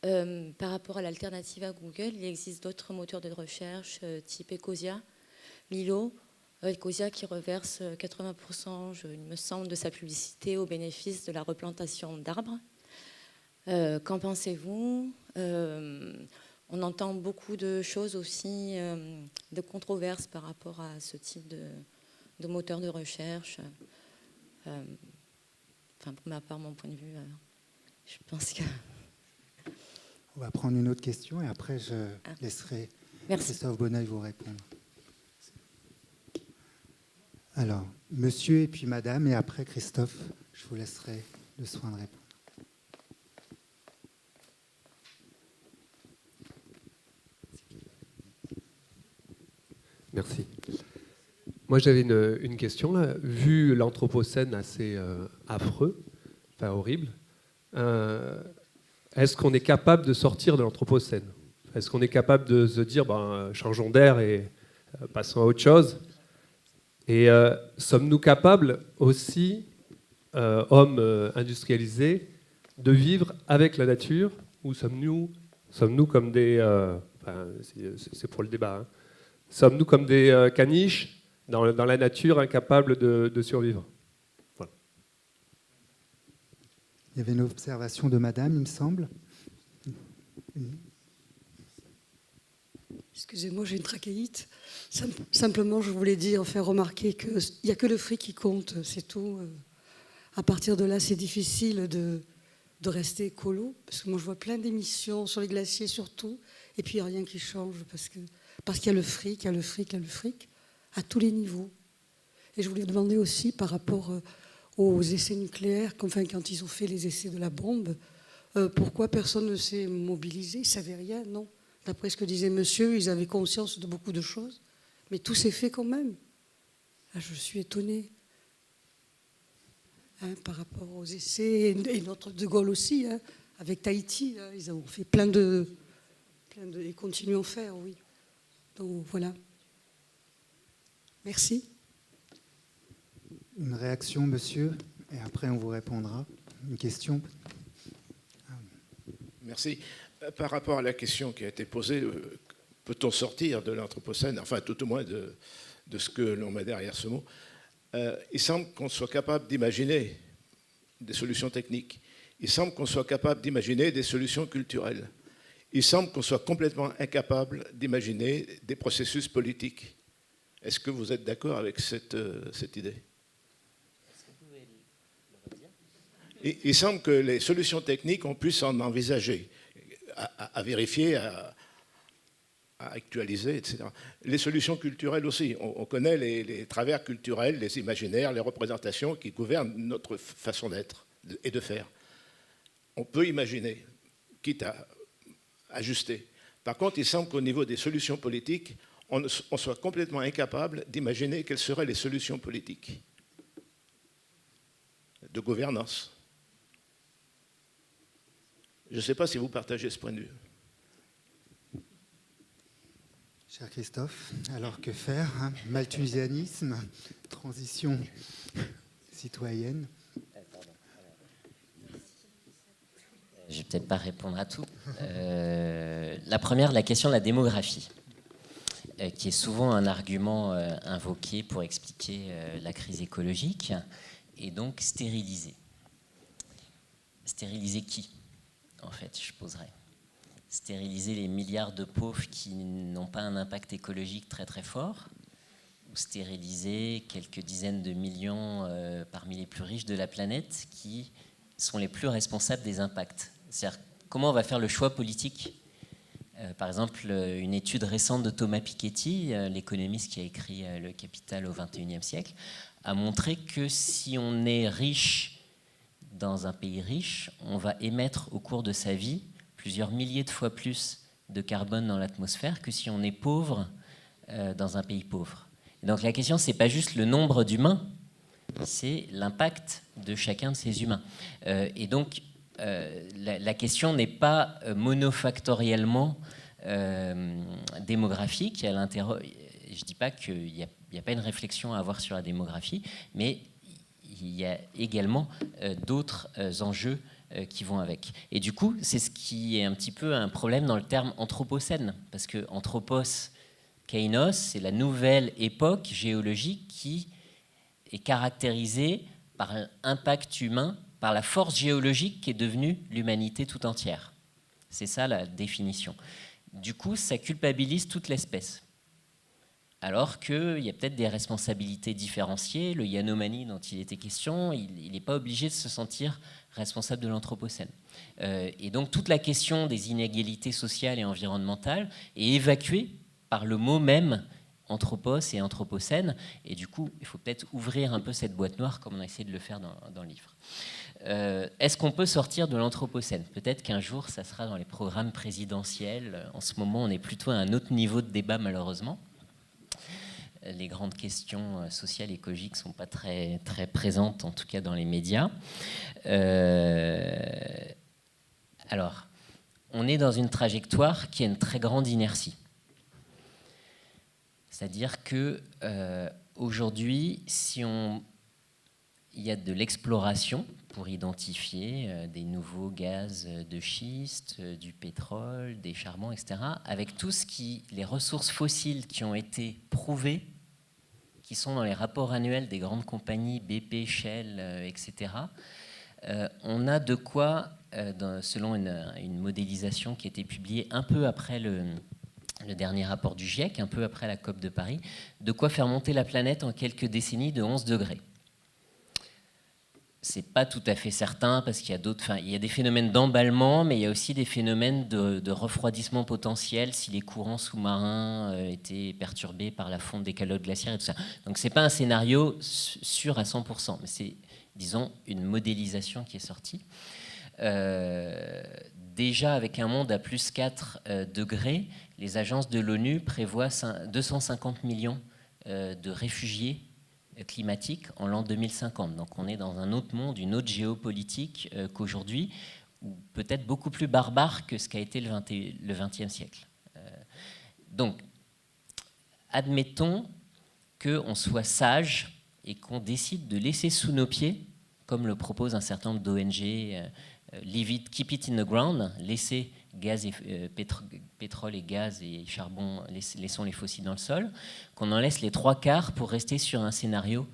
par rapport à l'alternative à Google, il existe d'autres moteurs de recherche type Ecosia, Lilo, Ecosia qui reverse 80%, il me semble, de sa publicité au bénéfice de la replantation d'arbres. Qu'en pensez-vous? On entend beaucoup de choses aussi, de controverses par rapport à ce type de moteur de recherche. Enfin, pour ma part, mon point de vue, je pense que... On va prendre une autre question et après je laisserai Christophe Bonneuil vous répondre. Alors, monsieur et puis madame, et après Christophe, je vous laisserai le soin de répondre. Merci. Moi, j'avais une question. Là. Vu l'anthropocène assez affreux, enfin horrible, est-ce qu'on est capable de sortir de l'anthropocène? Est-ce qu'on est capable de se dire, changeons d'air et passons à autre chose? Et sommes-nous capables aussi, hommes industrialisés, de vivre avec la nature? Ou sommes-nous comme des... c'est pour le débat. Hein. Sommes-nous comme des caniches dans la nature incapables de survivre? Voilà. Il y avait une observation de madame, il me semble. Excusez-moi, j'ai une trachéite. Simplement, je voulais faire remarquer qu'il n'y a que le fric qui compte, c'est tout. À partir de là, c'est difficile de rester écolo, parce que moi, je vois plein d'émissions sur les glaciers surtout, et puis il n'y a rien qui change, parce qu'il y a le fric, à tous les niveaux. Et je voulais demander aussi, par rapport aux essais nucléaires, quand ils ont fait les essais de la bombe, pourquoi personne ne s'est mobilisé? Ils ne savaient rien, non? D'après ce que disait monsieur, ils avaient conscience de beaucoup de choses, mais tout s'est fait quand même. Là, je suis étonnée. Par rapport aux essais, et notre De Gaulle aussi, avec Tahiti, ils ont fait plein de... Et continuent à en faire, oui. Donc voilà. Merci. Une réaction, monsieur, et après on vous répondra. Une question? Merci. Par rapport à la question qui a été posée, peut-on sortir de l'anthropocène, enfin tout au moins de ce que l'on met derrière ce mot, il semble qu'on soit capable d'imaginer des solutions techniques. Il semble qu'on soit capable d'imaginer des solutions culturelles. Il semble qu'on soit complètement incapable d'imaginer des processus politiques. Est-ce que vous êtes d'accord avec cette idée? Est-ce que vous pouvez le redire? Il semble que les solutions techniques, on puisse en envisager, à vérifier, à actualiser, etc. Les solutions culturelles aussi. On connaît les travers culturels, les imaginaires, les représentations qui gouvernent notre façon d'être et de faire. On peut imaginer, quitte à ajuster. Par contre, il semble qu'au niveau des solutions politiques, on soit complètement incapable d'imaginer quelles seraient les solutions politiques de gouvernance. Je ne sais pas si vous partagez ce point de vue. Cher Christophe, alors que faire, hein? Malthusianisme, transition citoyenne. Je ne vais peut-être pas répondre à tout. La première, la question de la démographie, qui est souvent un argument invoqué pour expliquer la crise écologique, et donc stériliser. Stériliser qui, en fait, je poserais? Stériliser les milliards de pauvres qui n'ont pas un impact écologique très très fort, ou stériliser quelques dizaines de millions parmi les plus riches de la planète qui sont les plus responsables des impacts. C'est-à-dire comment on va faire le choix politique. Par exemple, une étude récente de Thomas Piketty, l'économiste qui a écrit Le Capital au XXIe siècle, a montré que si on est riche dans un pays riche, on va émettre au cours de sa vie plusieurs milliers de fois plus de carbone dans l'atmosphère que si on est pauvre dans un pays pauvre. Et donc la question, ce n'est pas juste le nombre d'humains, c'est l'impact de chacun de ces humains. Et donc, la question n'est pas monofactoriellement démographique. Je ne dis pas qu'il n'y a pas une réflexion à avoir sur la démographie, mais il y a également d'autres enjeux qui vont avec. Et du coup, c'est ce qui est un petit peu un problème dans le terme anthropocène, parce que anthropos, kainos, c'est la nouvelle époque géologique qui est caractérisée par un impact humain, par la force géologique qui est devenue l'humanité tout entière. C'est ça la définition. Du coup, ça culpabilise toute l'espèce. Alors qu'il y a peut-être des responsabilités différenciées. Le Yanomami dont il était question, il n'est pas obligé de se sentir responsable de l'anthropocène. Et donc toute la question des inégalités sociales et environnementales est évacuée par le mot même anthropos et anthropocène. Et du coup, il faut peut-être ouvrir un peu cette boîte noire comme on a essayé de le faire dans le livre. Est-ce qu'on peut sortir de l'anthropocène? Peut-être qu'un jour, ça sera dans les programmes présidentiels. En ce moment, on est plutôt à un autre niveau de débat, malheureusement. Les grandes questions sociales et écologiques ne sont pas très, très présentes, en tout cas dans les médias. Alors, on est dans une trajectoire qui a une très grande inertie. C'est-à-dire que aujourd'hui, il y a de l'exploration pour identifier des nouveaux gaz de schiste, du pétrole, des charbons, etc., avec les ressources fossiles qui ont été prouvées, qui sont dans les rapports annuels des grandes compagnies, BP, Shell, etc., on a de quoi, selon une modélisation qui a été publiée un peu après le dernier rapport du GIEC, un peu après la COP de Paris, de quoi faire monter la planète en quelques décennies de 11 degrés. C'est pas tout à fait certain parce qu'il y a il y a des phénomènes d'emballement, mais il y a aussi des phénomènes de refroidissement potentiel si les courants sous-marins étaient perturbés par la fonte des calottes glaciaires et tout ça. Donc c'est pas un scénario sûr à 100%, mais c'est, disons, une modélisation qui est sortie. Déjà avec un monde à plus 4 degrés, les agences de l'ONU prévoient 250 millions de réfugiés climatique en l'an 2050. Donc on est dans un autre monde, une autre géopolitique qu'aujourd'hui, ou peut-être beaucoup plus barbare que ce qu'a été le XXe siècle. Donc, admettons qu'on soit sage et qu'on décide de laisser sous nos pieds, comme le propose un certain nombre d'ONG, leave it, keep it in the ground, laisser pétrole et gaz et charbon, laissons les fossiles dans le sol, qu'on en laisse les 3/4 pour rester sur un scénario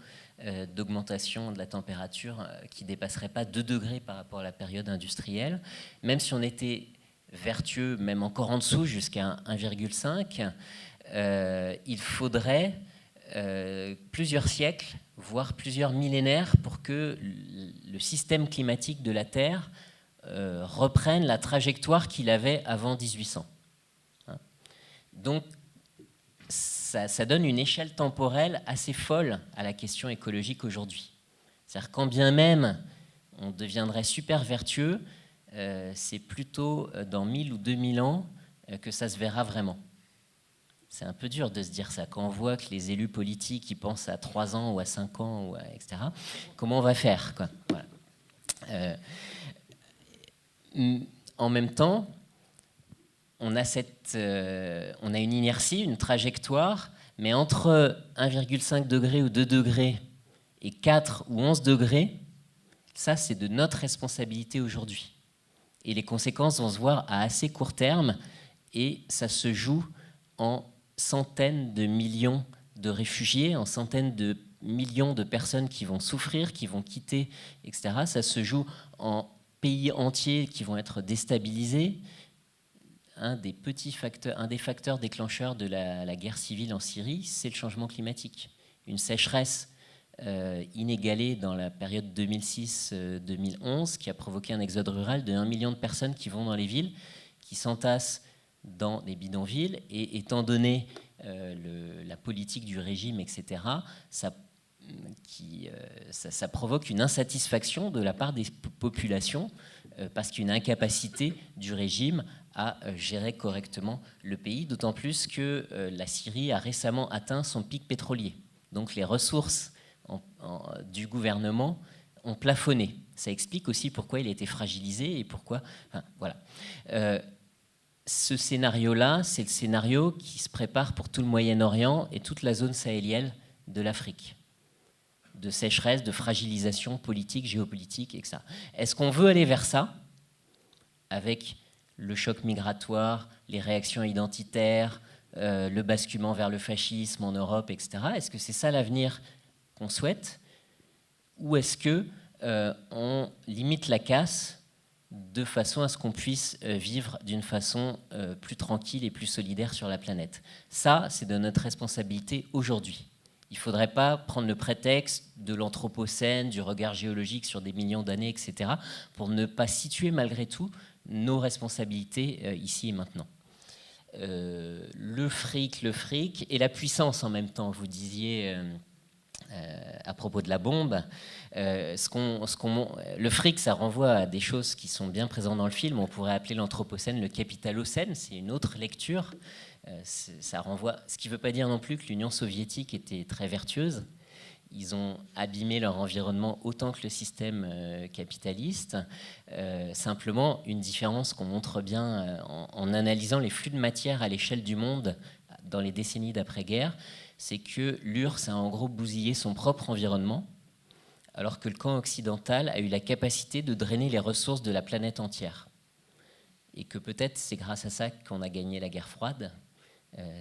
d'augmentation de la température qui ne dépasserait pas 2 degrés par rapport à la période industrielle. Même si on était vertueux, même encore en dessous, jusqu'à 1,5, il faudrait plusieurs siècles, voire plusieurs millénaires pour que le système climatique de la Terre reprenne la trajectoire qu'il avait avant 1800. Donc, ça donne une échelle temporelle assez folle à la question écologique aujourd'hui. C'est-à-dire quand bien même on deviendrait super vertueux, c'est plutôt dans 1000 ou 2000 ans que ça se verra vraiment. C'est un peu dur de se dire ça. Quand on voit que les élus politiques ils pensent à 3 ans ou à 5 ans, etc., comment on va faire, quoi. Voilà. En même temps, on a une inertie, une trajectoire, mais entre 1,5 degré ou 2 degrés et 4 ou 11 degrés, ça c'est de notre responsabilité aujourd'hui. Et les conséquences vont se voir à assez court terme et ça se joue en centaines de millions de réfugiés, en centaines de millions de personnes qui vont souffrir, qui vont quitter, etc. Ça se joue en pays entiers qui vont être déstabilisés, un des facteurs déclencheurs de la guerre civile en Syrie, c'est le changement climatique. Une sécheresse inégalée dans la période 2006-2011 qui a provoqué un exode rural de 1 million de personnes qui vont dans les villes, qui s'entassent dans des bidonvilles, et étant donné la politique du régime, etc., ça provoque une insatisfaction de la part des populations parce qu'il y a une incapacité du régime à gérer correctement le pays, d'autant plus que la Syrie a récemment atteint son pic pétrolier. Donc les ressources du gouvernement ont plafonné. Ça explique aussi pourquoi il a été fragilisé et pourquoi... Enfin, voilà. Ce scénario-là, c'est le scénario qui se prépare pour tout le Moyen-Orient et toute la zone sahélienne de l'Afrique. De sécheresse, de fragilisation politique, géopolitique, etc. Est-ce qu'on veut aller vers ça, avec le choc migratoire, les réactions identitaires, le basculement vers le fascisme en Europe, etc. Est-ce que c'est ça l'avenir qu'on souhaite? Ou est-ce qu'on limite la casse de façon à ce qu'on puisse vivre d'une façon plus tranquille et plus solidaire sur la planète? Ça, c'est de notre responsabilité aujourd'hui. Il ne faudrait pas prendre le prétexte de l'anthropocène, du regard géologique sur des millions d'années, etc., pour ne pas situer malgré tout nos responsabilités ici et maintenant. Le fric et la puissance en même temps. Vous disiez à propos de la bombe, le fric, ça renvoie à des choses qui sont bien présentes dans le film. On pourrait appeler l'anthropocène le capitalocène, c'est une autre lecture. Ça renvoie, ce qui ne veut pas dire non plus que l'Union soviétique était très vertueuse. Ils ont abîmé leur environnement autant que le système capitaliste. Simplement, une différence qu'on montre bien en analysant les flux de matière à l'échelle du monde dans les décennies d'après-guerre, c'est que l'URSS a en gros bousillé son propre environnement, alors que le camp occidental a eu la capacité de drainer les ressources de la planète entière. Et que peut-être c'est grâce à ça qu'on a gagné la guerre froide.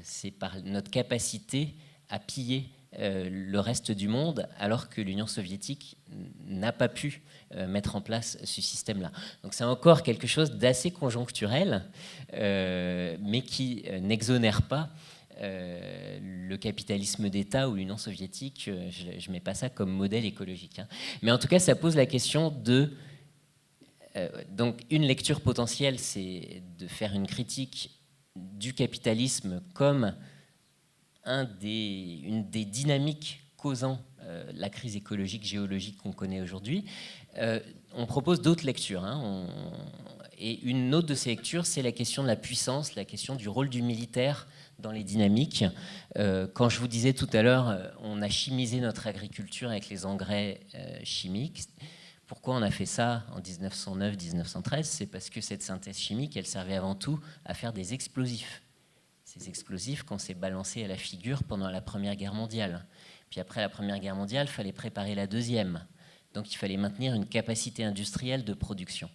C'est par notre capacité à piller le reste du monde, alors que l'Union soviétique n'a pas pu mettre en place ce système-là. Donc c'est encore quelque chose d'assez conjoncturel, mais qui n'exonère pas le capitalisme d'État ou l'Union soviétique. Je ne mets pas ça comme modèle écologique. Hein. Mais en tout cas, ça pose la question de... donc une lecture potentielle, c'est de faire une critique du capitalisme comme une des dynamiques causant la crise écologique, géologique qu'on connaît aujourd'hui. On propose d'autres lectures. Hein. Et une autre de ces lectures, c'est la question de la puissance, la question du rôle du militaire dans les dynamiques. Quand je vous disais tout à l'heure, on a chimisé notre agriculture avec les engrais chimiques. Pourquoi on a fait ça en 1909-1913 ? C'est parce que cette synthèse chimique, elle servait avant tout à faire des explosifs. Ces explosifs qu'on s'est balancés à la figure pendant la Première Guerre mondiale. Puis après la Première Guerre mondiale, il fallait préparer la Deuxième. Donc il fallait maintenir une capacité industrielle de production.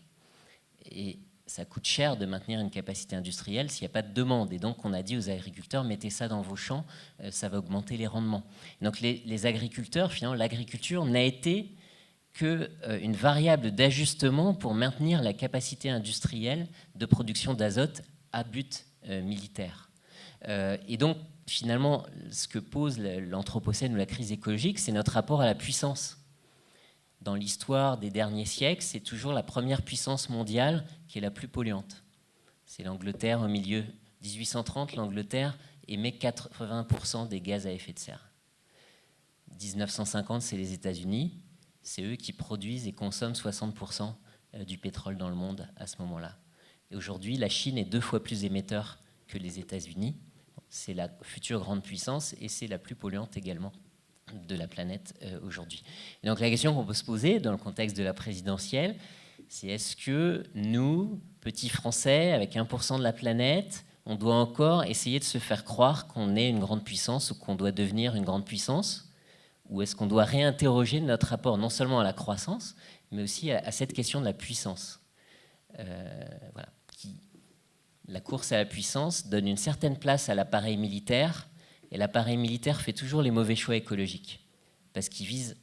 Et ça coûte cher de maintenir une capacité industrielle s'il n'y a pas de demande. Et donc on a dit aux agriculteurs, mettez ça dans vos champs, ça va augmenter les rendements. Et donc les agriculteurs, finalement, l'agriculture n'a été qu'une variable d'ajustement pour maintenir la capacité industrielle de production d'azote à but militaire. Et donc, finalement, ce que pose l'anthropocène ou la crise écologique, c'est notre rapport à la puissance. Dans l'histoire des derniers siècles, c'est toujours la première puissance mondiale qui est la plus polluante. C'est l'Angleterre au milieu. 1830, l'Angleterre émet 80% des gaz à effet de serre. 1950, c'est les États-Unis. C'est eux qui produisent et consomment 60% du pétrole dans le monde à ce moment-là. Et aujourd'hui, la Chine est 2 fois plus émetteur que les États-Unis. C'est la future grande puissance et c'est la plus polluante également de la planète aujourd'hui. Et donc la question qu'on peut se poser dans le contexte de la présidentielle, c'est est-ce que nous, petits Français, avec 1% de la planète, on doit encore essayer de se faire croire qu'on est une grande puissance ou qu'on doit devenir une grande puissance ? Ou est-ce qu'on doit réinterroger notre rapport non seulement à la croissance, mais aussi à cette question de la puissance ? Voilà. La course à la puissance donne une certaine place à l'appareil militaire, et l'appareil militaire fait toujours les mauvais choix écologiques. Parce qu'il vise,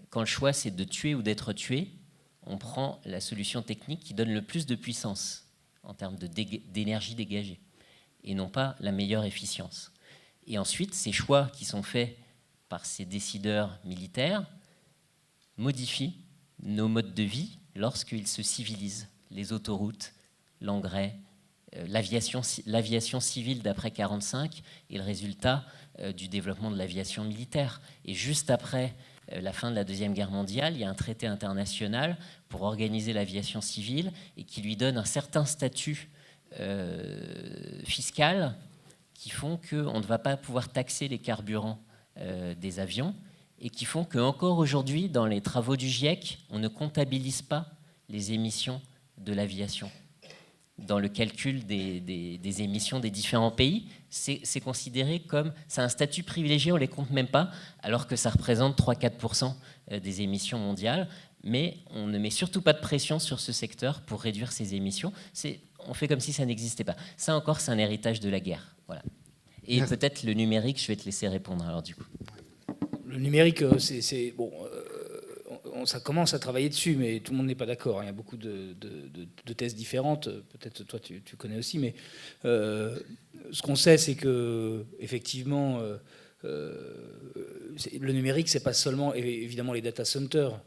quand le choix c'est de tuer ou d'être tué, on prend la solution technique qui donne le plus de puissance. en termes d'énergie dégagée, et non pas la meilleure efficience. Et ensuite, ces choix qui sont faits par ces décideurs militaires modifient nos modes de vie lorsqu'ils se civilisent. Les autoroutes, l'engrais, l'aviation civile d'après 1945 est le résultat du développement de l'aviation militaire. Et juste après la fin de la Deuxième Guerre mondiale, il y a un traité international pour organiser l'aviation civile et qui lui donne un certain statut fiscal qui font qu'on ne va pas pouvoir taxer les carburants des avions et qui font qu'encore aujourd'hui, dans les travaux du GIEC, on ne comptabilise pas les émissions de l'aviation. Dans le calcul des émissions des différents pays, c'est considéré comme... C'est un statut privilégié, on ne les compte même pas, alors que ça représente 3-4% des émissions mondiales. Mais on ne met surtout pas de pression sur ce secteur pour réduire ses émissions. On fait comme si ça n'existait pas. Ça encore, c'est un héritage de la guerre. Voilà. Et peut-être le numérique, je vais te laisser répondre alors du coup. Le numérique, c'est bon, ça commence à travailler dessus, mais tout le monde n'est pas d'accord. Il y a beaucoup de thèses différentes. Peut-être toi, tu connais aussi, mais ce qu'on sait, c'est que effectivement, le numérique, c'est pas seulement évidemment les data centers,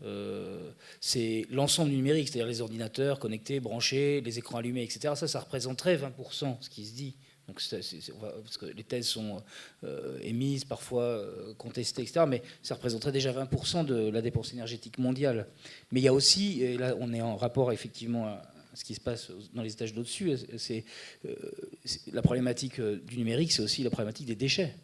c'est l'ensemble du numérique, c'est-à-dire les ordinateurs connectés, branchés, les écrans allumés, etc. Ça représenterait 20%, ce qui se dit. Donc, parce que les thèses sont émises, parfois contestées, etc. Mais ça représenterait déjà 20% de la dépense énergétique mondiale. Mais il y a aussi, et là on est en rapport effectivement à ce qui se passe dans les étages d'au-dessus, c'est la problématique du numérique, c'est aussi la problématique des déchets,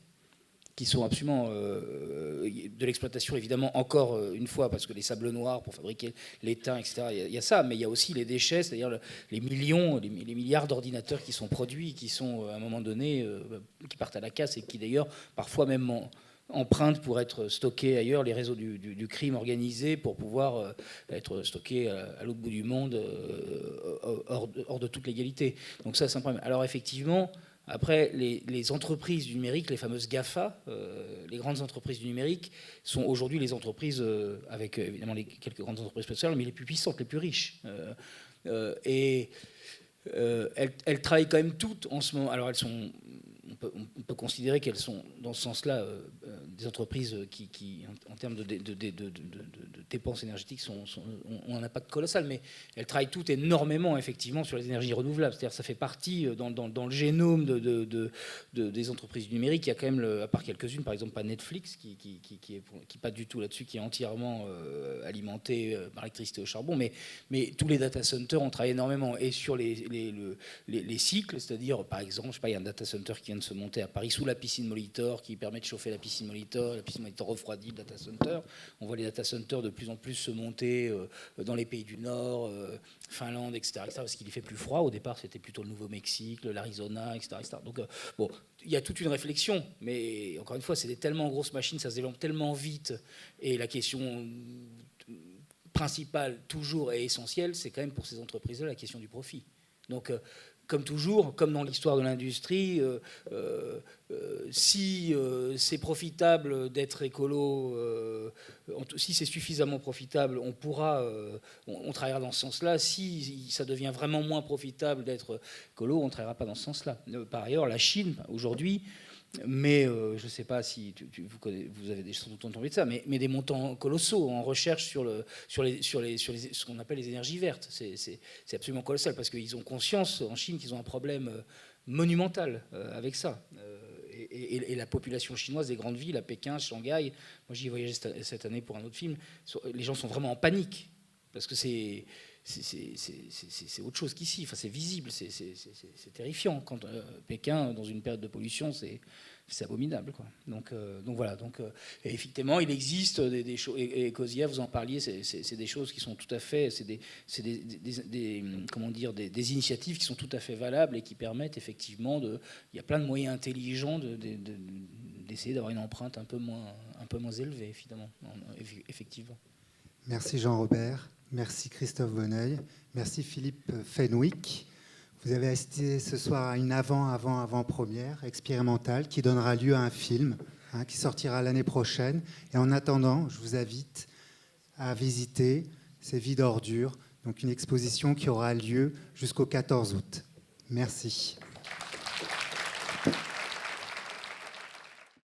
qui sont absolument de l'exploitation, évidemment, encore une fois, parce que les sables noirs pour fabriquer l'étain, etc., il y a ça, mais il y a aussi les déchets, c'est-à-dire les millions, les milliards d'ordinateurs qui sont produits, qui sont, à un moment donné, qui partent à la casse et qui, d'ailleurs, parfois même empruntent pour être stockés ailleurs, les réseaux du crime organisé, pour pouvoir être stockés à l'autre bout du monde, hors de toute légalité. Donc ça, c'est un problème. Alors, effectivement... Après, les entreprises du numérique, les fameuses GAFA, les grandes entreprises du numérique, sont aujourd'hui les entreprises, avec évidemment quelques grandes entreprises spéciales, mais les plus puissantes, les plus riches. Elles travaillent quand même toutes en ce moment. Alors, on peut considérer qu'elles sont, dans ce sens-là, des entreprises qui en termes de dépenses énergétiques, ont un impact colossal. Mais elles travaillent toutes énormément, effectivement, sur les énergies renouvelables. C'est-à-dire que ça fait partie, dans le génome des entreprises du numérique. Il y a quand même, à part quelques-unes, par exemple, pas Netflix, qui est pas du tout là-dessus, qui est entièrement alimenté par l'électricité au charbon. Mais tous les data centers ont travaillé énormément. Et sur les cycles, c'est-à-dire, par exemple, je sais pas, il y a un data center qui vient de se monter à Paris sous la piscine Molitor, qui permet de chauffer la piscine Molitor refroidit le data center. On voit les data centers de plus en plus se monter dans les pays du Nord, Finlande, etc., parce qu'il y fait plus froid. Au départ, c'était plutôt le Nouveau-Mexique, l'Arizona, etc., etc. Donc, bon, il y a toute une réflexion, mais encore une fois, c'est des tellement grosses machines, ça se développe tellement vite, et la question principale, toujours et essentielle, c'est quand même pour ces entreprises-là la question du profit. Donc, comme toujours, comme dans l'histoire de l'industrie, si c'est profitable d'être écolo, si c'est suffisamment profitable, on travaillera dans ce sens-là. Si ça devient vraiment moins profitable d'être écolo, on ne travaillera pas dans ce sens-là. Par ailleurs, la Chine, aujourd'hui, mais je ne sais pas si vous avez sans doute entendu de ça, mais des montants colossaux en recherche sur ce qu'on appelle les énergies vertes. C'est absolument colossal parce qu'ils ont conscience en Chine qu'ils ont un problème monumental avec ça. Et la population chinoise des grandes villes, à Pékin, Shanghai, moi j'y ai voyagé cette année pour un autre film, les gens sont vraiment en panique parce que c'est autre chose qu'ici. Enfin, c'est visible, c'est terrifiant. Quand Pékin, dans une période de pollution, c'est abominable, quoi. Donc voilà. Et effectivement, il existe des choses. Et Kozia, vous en parliez, c'est des choses qui sont tout à fait. C'est des initiatives qui sont tout à fait valables et qui permettent effectivement il y a plein de moyens intelligents d'essayer d'avoir une empreinte un peu moins élevée, évidemment, effectivement. Merci Jean-Robert. Merci Christophe Bonneuil. Merci Philippe Fenwick. Vous avez assisté ce soir à une avant-première expérimentale qui donnera lieu à un film qui sortira l'année prochaine. Et en attendant, je vous invite à visiter ces vies d'ordures Donc une exposition qui aura lieu jusqu'au 14 août. Merci.